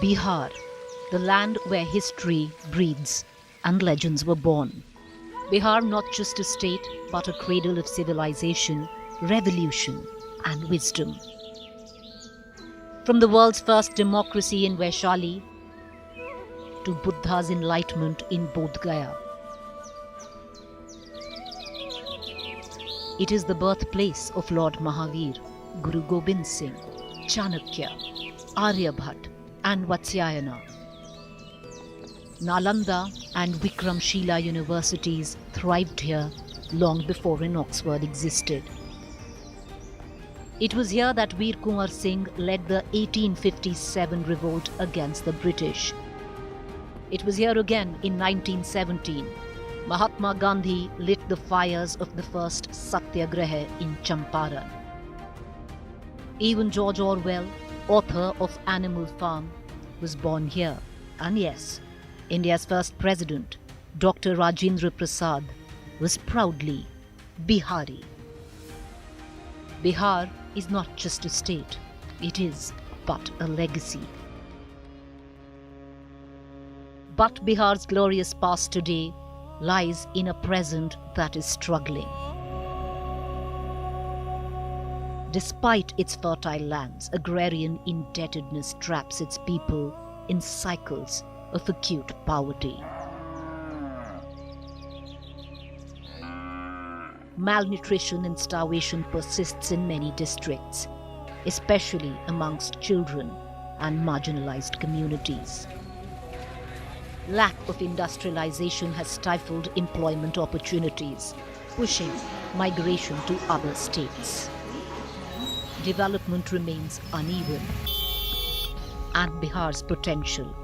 Bihar, the land where history breathes and legends were born. Bihar, not just a state, but a cradle of civilization, revolution, and wisdom. From the world's first democracy in Vaishali to Buddha's enlightenment in Bodh Gaya, it is the birthplace of Lord Mahavir, Guru Gobind Singh, Chanakya, Aryabhat, and Vatsyayana. Nalanda and Vikramshila universities thrived here long before in Oxford existed. It was here that Veer Kunwar Singh led the 1857 revolt against the British. It was here again in 1917 Mahatma Gandhi lit the fires of the first Satyagraha in Champaran. Even George Orwell, author of Animal Farm, was born here. And yes, India's first president, Dr. Rajendra Prasad, was proudly Bihari. Bihar is not just a state, it is but a legacy. But Bihar's glorious past today lies in a present that is struggling. Despite its fertile lands, agrarian indebtedness traps its people in cycles of acute poverty. Malnutrition and starvation persists in many districts, especially amongst children and marginalized communities. Lack of industrialization has stifled employment opportunities, pushing migration to other states. Development remains uneven, and Bihar's potential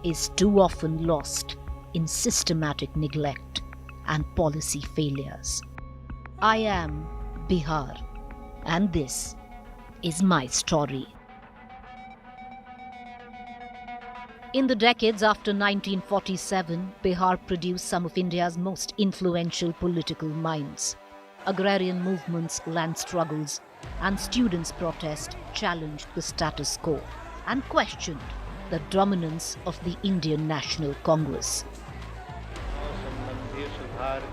is too often lost in systematic neglect and policy failures. I am Bihar, and this is my story. In the decades after 1947, Bihar produced some of India's most influential political minds. Agrarian movements, land struggles, and students' protest challenged the status quo and questioned the dominance of the Indian National Congress.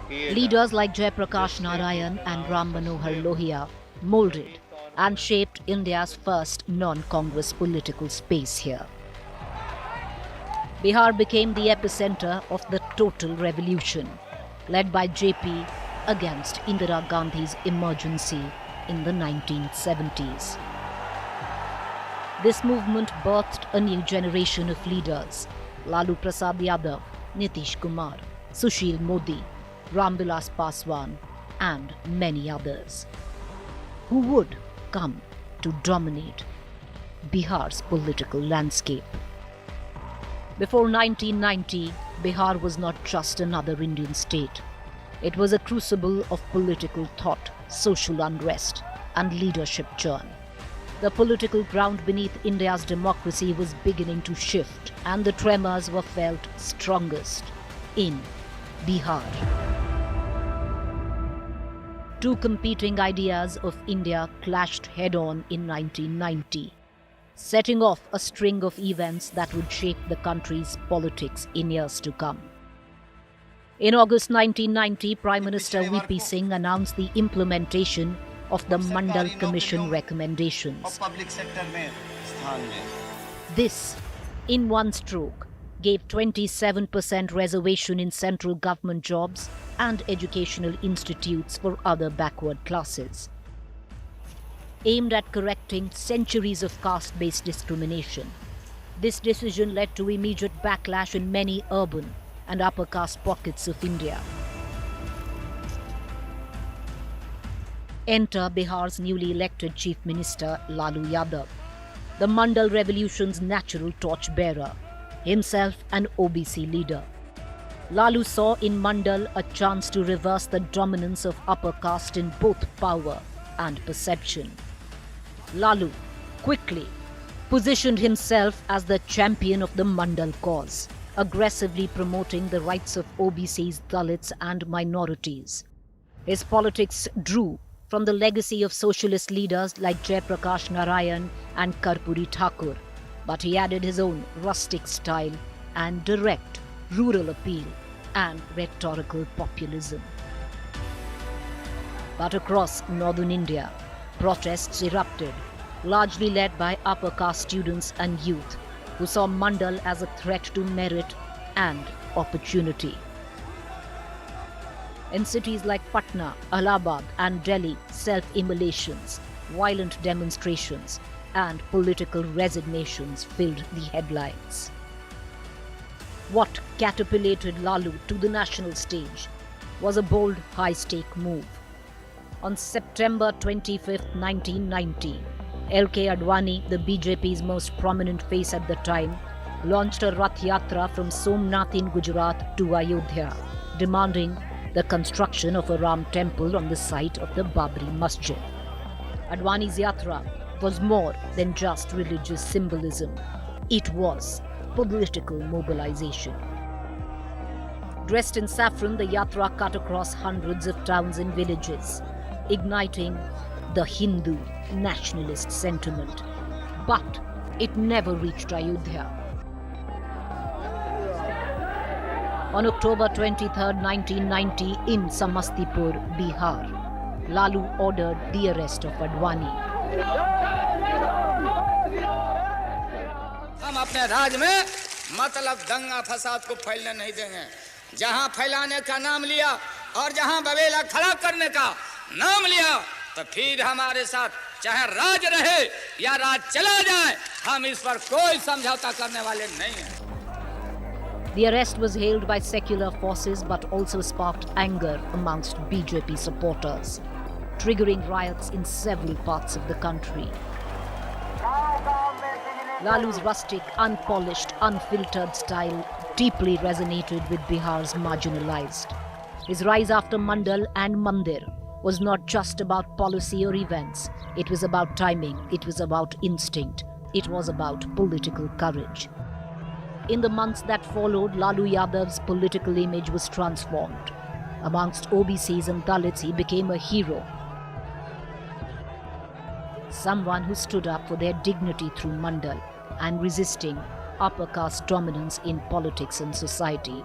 Leaders like Jayaprakash Narayan and Ram Manohar Lohia molded and shaped India's first non-Congress political space here. Bihar became the epicenter of the total revolution, led by JP against Indira Gandhi's emergency in the 1970s. This movement birthed a new generation of leaders: Lalu Prasad Yadav, Nitish Kumar, Sushil Modi, Ramvilas Paswan, and many others, who would come to dominate Bihar's political landscape. Before 1990, Bihar was not just another Indian state. It was a crucible of political thought, social unrest, and leadership churn. The political ground beneath India's democracy was beginning to shift, and the tremors were felt strongest in Bihar. Two competing ideas of India clashed head-on in 1990, setting off a string of events that would shape the country's politics in years to come. In August 1990, Prime Minister VP Singh announced the implementation of the Mandal Commission recommendations. This, in one stroke, gave 27% reservation in central government jobs and educational institutes for other backward classes. Aimed at correcting centuries of caste-based discrimination, this decision led to immediate backlash in many urban and upper caste pockets of India. Enter Bihar's newly elected Chief Minister Lalu Yadav, the Mandal Revolution's natural torchbearer, himself an OBC leader. Lalu saw in Mandal a chance to reverse the dominance of upper caste in both power and perception. Lalu quickly positioned himself as the champion of the Mandal cause, aggressively promoting the rights of OBCs, Dalits and minorities. His politics drew from the legacy of socialist leaders like Jayaprakash Narayan and Karpuri Thakur, but he added his own rustic style and direct rural appeal and rhetorical populism. But across northern India, protests erupted, largely led by upper caste students and youth who saw Mandal as a threat to merit and opportunity. In cities like Patna, Allahabad and Delhi, self-immolations, violent demonstrations and political resignations filled the headlines. What catapulted Lalu to the national stage was a bold high-stake move. On September 25, 1990, L.K. Advani, the BJP's most prominent face at the time, launched a Rath Yatra from Somnath in Gujarat to Ayodhya, demanding the construction of a Ram temple on the site of the Babri Masjid. Advani's Yatra was more than just religious symbolism. It was political mobilization. Dressed in saffron, the Yatra cut across hundreds of towns and villages, igniting the Hindu nationalist sentiment. But it never reached Ayodhya. On October 23, 1990, in Samastipur, Bihar, Lalu ordered the arrest of Advani. हम अपने राज्य में मतलब दंगा फसाद को फैलने नहीं देंगे। जहां फैलाने का नाम लिया और जहां बवेला खड़ा करने का नाम लिया तो फिर हमारे साथ चाहे राज रहे या राज चला जाए, हम इस पर कोई समझौता करने वाले नहीं हैं। The arrest was hailed by secular forces but also sparked anger amongst BJP supporters, triggering riots in several parts of the country. Lalu's rustic, unpolished, unfiltered style deeply resonated with Bihar's marginalized. His rise after Mandal and Mandir was not just about policy or events. It was about timing, it was about instinct, it was about political courage. In the months that followed, Lalu Yadav's political image was transformed. Amongst OBCs and Dalits, he became a hero. Someone who stood up for their dignity through Mandal and resisting upper caste dominance in politics and society.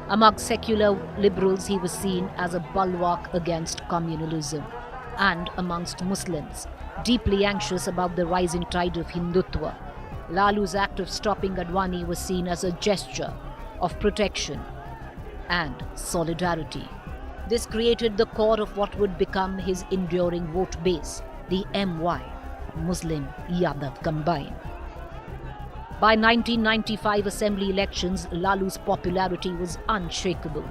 Among secular liberals, he was seen as a bulwark against communalism. And amongst Muslims, deeply anxious about the rising tide of Hindutva, Lalu's act of stopping Advani was seen as a gesture of protection and solidarity. This created the core of what would become his enduring vote base, the MY, Muslim Yadav Combine. By 1995 assembly elections, Lalu's popularity was unshakable.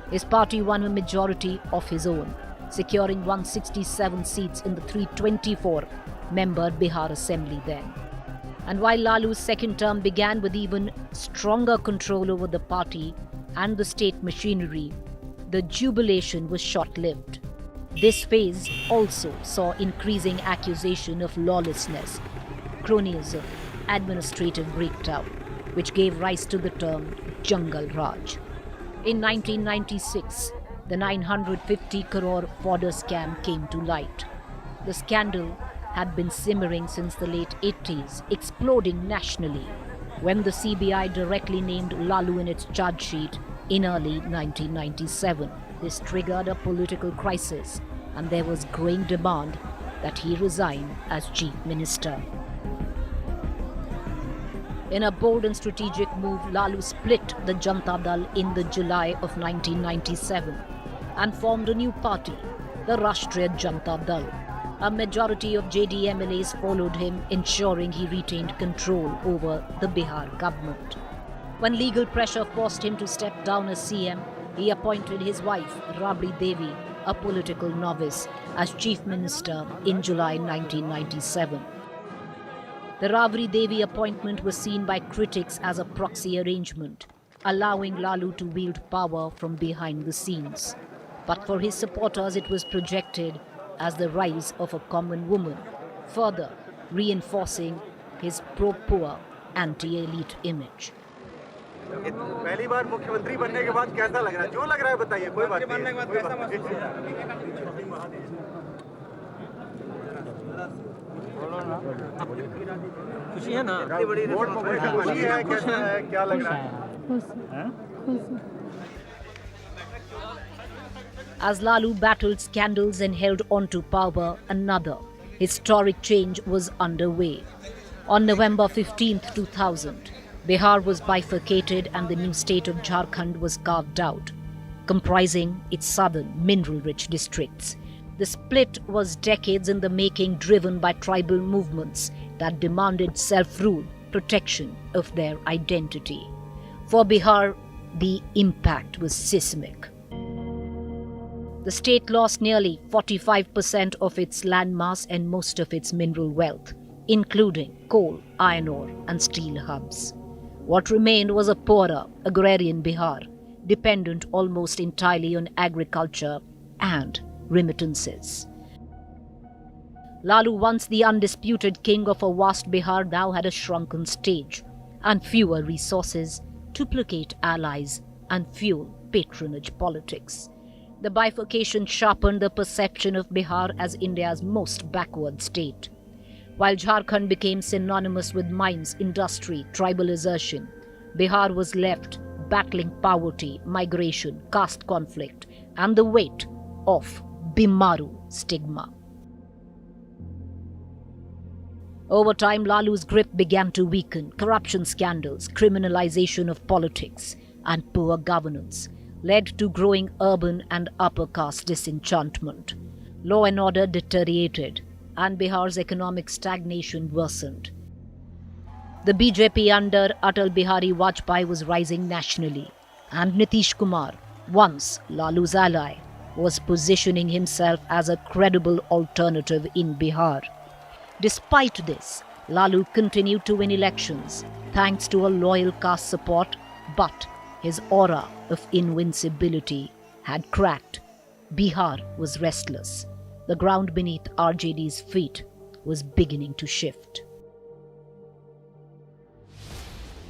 His party won a majority of his own, securing 167 seats in the 324-member Bihar Assembly then. And while Lalu's second term began with even stronger control over the party and the state machinery, the jubilation was short-lived. This phase also saw increasing accusation of lawlessness, cronyism, administrative breakdown, which gave rise to the term Jungle Raj. In 1996, the 950 crore fodder scam came to light. The scandal had been simmering since the late 80s, exploding nationally when the CBI directly named Lalu in its charge sheet in early 1997. This triggered a political crisis and there was growing demand that he resign as chief minister. In a bold and strategic move, Lalu split the Janata Dal in the July of 1997 and formed a new party, the Rashtriya Janata Dal. A majority of JD MLAs followed him, ensuring he retained control over the Bihar government. When legal pressure forced him to step down as CM, he appointed his wife, Rabri Devi, a political novice, as chief minister in July 1997. The Rabri Devi appointment was seen by critics as a proxy arrangement, allowing Lalu to wield power from behind the scenes. But for his supporters, it was projected as the rise of a common woman, further reinforcing his pro-poor, anti-elite image. पहली बार मुख्यमंत्री बनने के बाद कैसा लग रहा है? जो लग रहा है बताइए, कोई बात नहीं। खुशी है ना? इतनी बड़ी वोट खुशी है, कैसा है, क्या लग रहा है? As Lalu battled scandals and held on to power, another historic change was underway. On November 15, 2000, Bihar was bifurcated and the new state of Jharkhand was carved out, comprising its southern mineral-rich districts. The split was decades in the making, driven by tribal movements that demanded self-rule, protection of their identity. For Bihar, the impact was seismic. The state lost nearly 45% of its landmass and most of its mineral wealth, including coal, iron ore, and steel hubs. What remained was a poorer, agrarian Bihar, dependent almost entirely on agriculture and remittances. Lalu, once the undisputed king of a vast Bihar, now had a shrunken stage and fewer resources to placate allies and fuel patronage politics. The bifurcation sharpened the perception of Bihar as India's most backward state. While Jharkhand became synonymous with mines, industry, tribal assertion, Bihar was left battling poverty, migration, caste conflict, and the weight of Bimaru stigma. Over time, Lalu's grip began to weaken. Corruption scandals, criminalization of politics, and poor governance led to growing urban and upper caste disenchantment. Law and order deteriorated, and Bihar's economic stagnation worsened. The BJP under Atal Bihari Vajpayee was rising nationally, and Nitish Kumar, once Lalu's ally, was positioning himself as a credible alternative in Bihar. Despite this, Lalu continued to win elections thanks to a loyal caste support, but his aura of invincibility had cracked. Bihar was restless. The ground beneath RJD's feet was beginning to shift.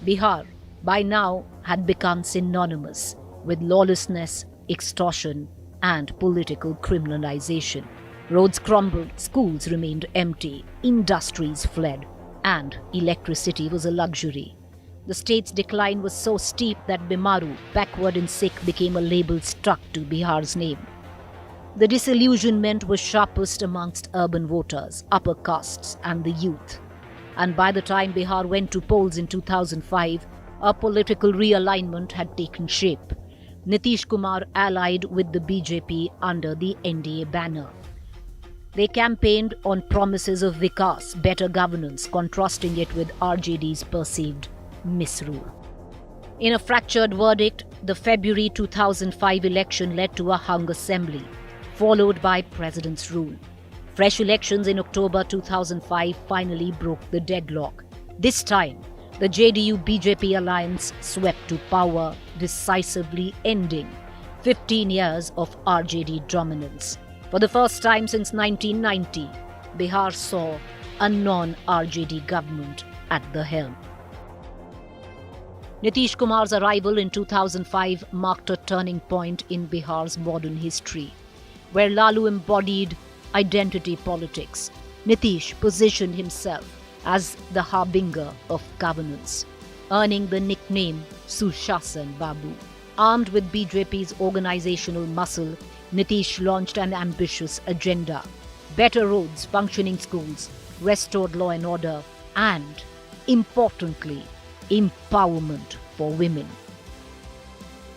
Bihar, by now, had become synonymous with lawlessness, extortion, and political criminalization. Roads crumbled, schools remained empty, industries fled, and electricity was a luxury. The state's decline was so steep that Bimaru, backward and sick, became a label stuck to Bihar's name. The disillusionment was sharpest amongst urban voters, upper castes, and the youth. And by the time Bihar went to polls in 2005, a political realignment had taken shape. Nitish Kumar allied with the BJP under the NDA banner. They campaigned on promises of Vikas, better governance, contrasting it with RJD's perceived misrule. In a fractured verdict, the February 2005 election led to a hung assembly, followed by president's rule. Fresh elections in October 2005 finally broke the deadlock. This time, the JDU-BJP alliance swept to power, decisively ending 15 years of RJD dominance. For the first time since 1990, Bihar saw a non-RJD government at the helm. Nitish Kumar's arrival in 2005 marked a turning point in Bihar's modern history. Where Lalu embodied identity politics, Nitish positioned himself as the harbinger of governance, earning the nickname Sushasan Babu. Armed with BJP's organizational muscle, Nitish launched an ambitious agenda: better roads, functioning schools, restored law and order, and, importantly, empowerment for women.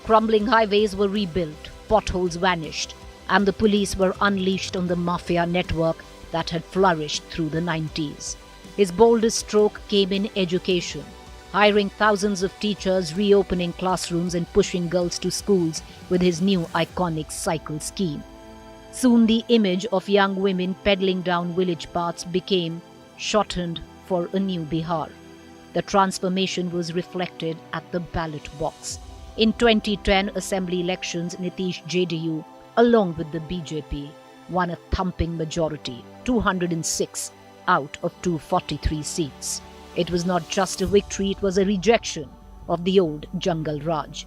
Crumbling highways were rebuilt, potholes vanished, and the police were unleashed on the mafia network that had flourished through the 90s. His boldest stroke came in education, hiring thousands of teachers, reopening classrooms, and pushing girls to schools with his new iconic cycle scheme. Soon the image of young women pedaling down village paths became shortened for a new Bihar. The transformation was reflected at the ballot box. In 2010 assembly elections, Nitish JDU, along with the BJP, won a thumping majority, 206 out of 243 seats. It was not just a victory, it was a rejection of the old Jungle Raj.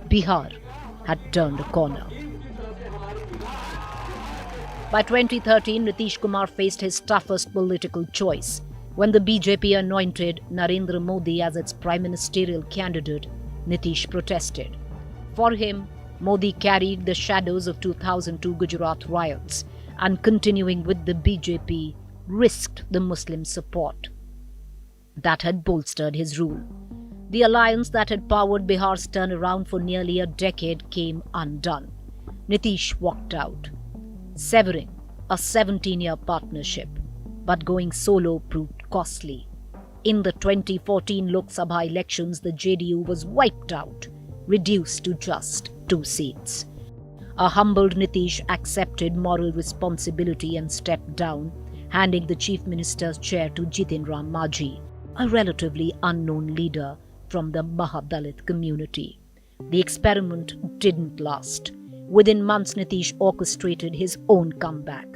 Bihar had turned a corner. By 2013, Nitish Kumar faced his toughest political choice when the BJP anointed Narendra Modi as its prime ministerial candidate. Nitish protested. For him, Modi carried the shadows of 2002 Gujarat riots, and continuing with the BJP risked the Muslim support that had bolstered his rule. The alliance that had powered Bihar's turnaround for nearly a decade came undone. Nitish walked out, severing a 17-year partnership, but going solo proved costly. In the 2014 Lok Sabha elections, the JDU was wiped out, reduced to just 2 seats. A humbled Nitish accepted moral responsibility and stepped down, handing the Chief Minister's chair to Jitin Ram Majhi, a relatively unknown leader from the Mahadalit community. The experiment didn't last. Within months, Nitish orchestrated his own comeback,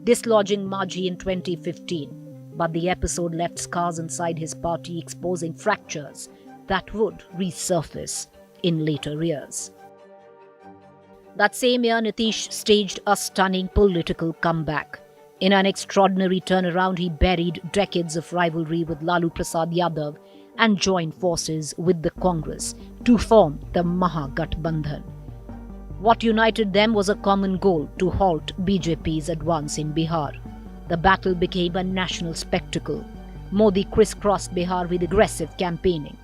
dislodging Majhi in 2015. But the episode left scars inside his party, exposing fractures that would resurface in later years. That same year, Nitish staged a stunning political comeback. In an extraordinary turnaround, he buried decades of rivalry with Lalu Prasad Yadav and joined forces with the Congress to form the Mahagathbandhan. What united them was a common goal: to halt BJP's advance in Bihar. The battle became a national spectacle. Modi crisscrossed Bihar with aggressive campaigning,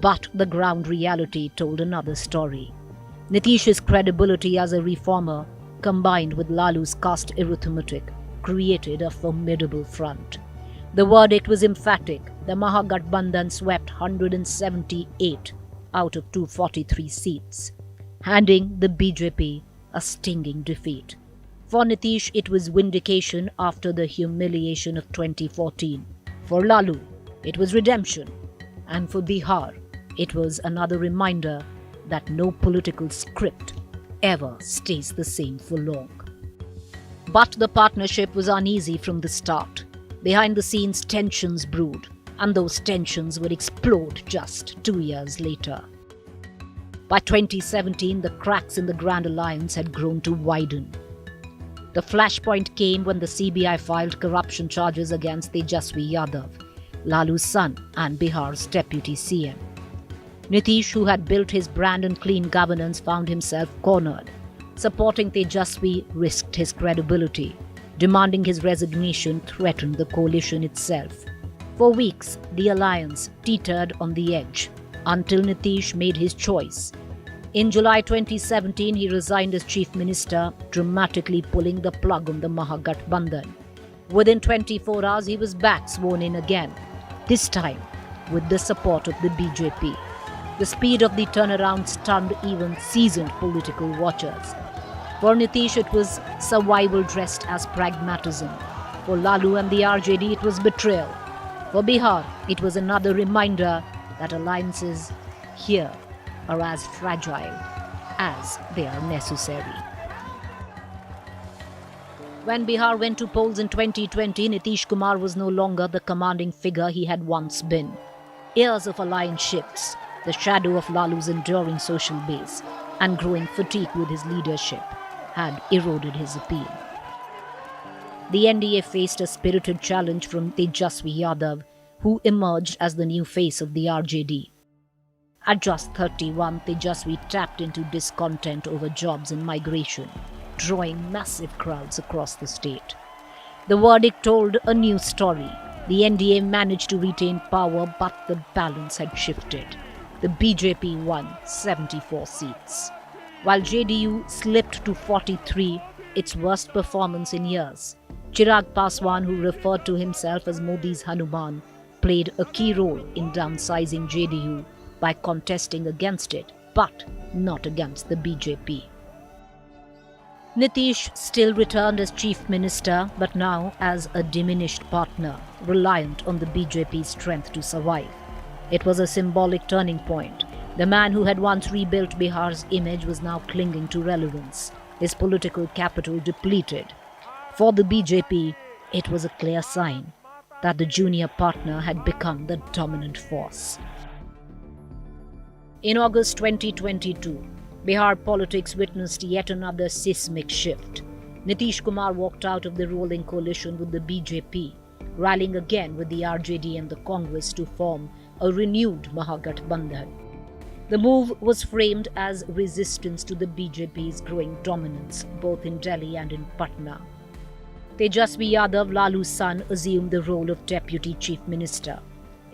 but the ground reality told another story. Nitish's credibility as a reformer, combined with Lalu's caste arithmetic, created a formidable front. The verdict was emphatic. The Mahagathbandhan swept 178 out of 243 seats, handing the BJP a stinging defeat. For Nitish, it was vindication after the humiliation of 2014. For Lalu, it was redemption. And for Bihar, it was another reminder that no political script ever stays the same for long. But the partnership was uneasy from the start. Behind the scenes, tensions brewed, and those tensions would explode just 2 years later. By 2017, the cracks in the Grand Alliance had grown to widen. The flashpoint came when the CBI filed corruption charges against Tejaswi Yadav, Lalu's son and Bihar's deputy CM. Nitish, who had built his brand on clean governance, found himself cornered. Supporting Tejaswi risked his credibility. Demanding his resignation threatened the coalition itself. For weeks, the alliance teetered on the edge, until Nitish made his choice. In July 2017, he resigned as chief minister, dramatically pulling the plug on the Mahagathbandhan. Within 24 hours, he was back, sworn in again, this time with the support of the BJP. The speed of the turnaround stunned even seasoned political watchers. For Nitish, it was survival dressed as pragmatism. For Lalu and the RJD, it was betrayal. For Bihar, it was another reminder that alliances here are as fragile as they are necessary. When Bihar went to polls in 2020, Nitish Kumar was no longer the commanding figure he had once been. Years of alliance shifts, the shadow of Lalu's enduring social base, and growing fatigue with his leadership had eroded his appeal. The NDA faced a spirited challenge from Tejaswi Yadav, who emerged as the new face of the RJD. At just 31, Tejaswi tapped into discontent over jobs and migration, drawing massive crowds across the state. The verdict told a new story. The NDA managed to retain power, but the balance had shifted. The BJP won 74 seats, while JDU slipped to 43, its worst performance in years. Chirag Paswan, who referred to himself as Modi's Hanuman, played a key role in downsizing JDU by contesting against it, but not against the BJP. Nitish still returned as chief minister, but now as a diminished partner, reliant on the BJP's strength to survive. It was a symbolic turning point. The man who had once rebuilt Bihar's image was now clinging to relevance, his political capital depleted. For the BJP, it was a clear sign that the junior partner had become the dominant force. In August 2022, Bihar politics witnessed yet another seismic shift. Nitish Kumar walked out of the ruling coalition with the BJP, rallying again with the RJD and the Congress to form a renewed Mahagathbandhan. The move was framed as resistance to the BJP's growing dominance, both in Delhi and in Patna. Tejasvi Yadav, Lalu's son, assumed the role of Deputy Chief Minister,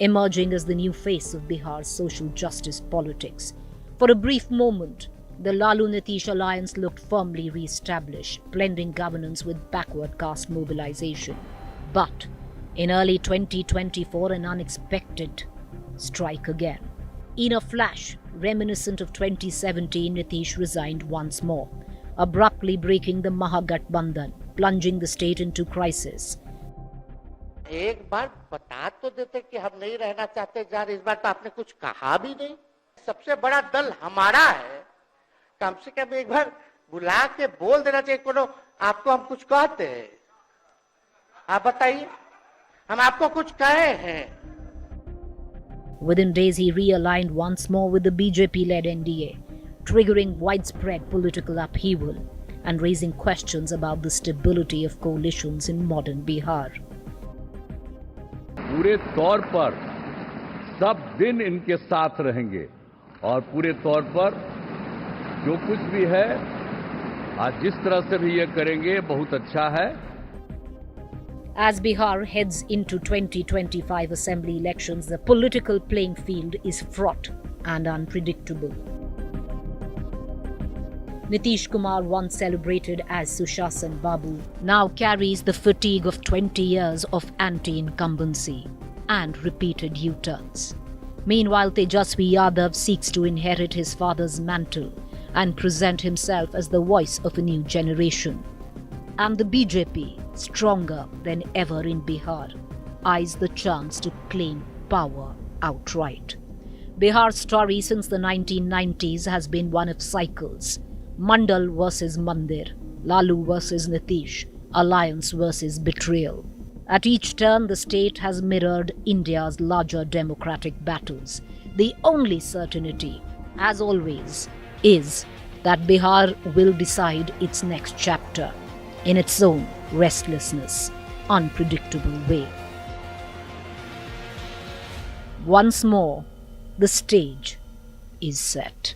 emerging as the new face of Bihar's social justice politics. For a brief moment, the Lalu-Nitish alliance looked firmly re-established, blending governance with backward caste mobilization. But in early 2024, an unexpected strike again. In a flash, reminiscent of 2017, Nitish resigned once more, abruptly breaking the Mahagathbandhan, plunging the state into crisis. एक बार बता तो देते कि हम नहीं रहना चाहते जा रहे, इस बार तो आपने कुछ कहा भी नहीं। सबसे बड़ा दल हमारा है, कम से कम एक बार बुला के बोल देना चाहिए। कोनो आपको हम कुछ कहते हैं, आप बताइए, हम आपको कुछ कहे हैं? Within days, he realigned once more with the BJP-led NDA, triggering widespread political upheaval and raising questions about the stability of coalitions in modern Bihar. पूरे तौर पर सब दिन इनके साथ रहेंगे और पूरे तौर पर जो कुछ भी है आज जिस तरह से भी ये करेंगे बहुत अच्छा है। As Bihar heads into 2025 assembly elections, the political playing field is fraught and unpredictable. Nitish Kumar, once celebrated as Sushasan Babu, now carries the fatigue of 20 years of anti-incumbency and repeated U-turns. Meanwhile, Tejasvi Yadav seeks to inherit his father's mantle and present himself as the voice of a new generation. And the BJP, stronger than ever in Bihar, eyes the chance to claim power outright. Bihar's story since the 1990s has been one of cycles. Mandal versus Mandir, Lalu versus Nitish, alliance versus betrayal. At each turn, the state has mirrored India's larger democratic battles. The only certainty, as always, is that Bihar will decide its next chapter in its own restlessness, unpredictable way. Once more, the stage is set.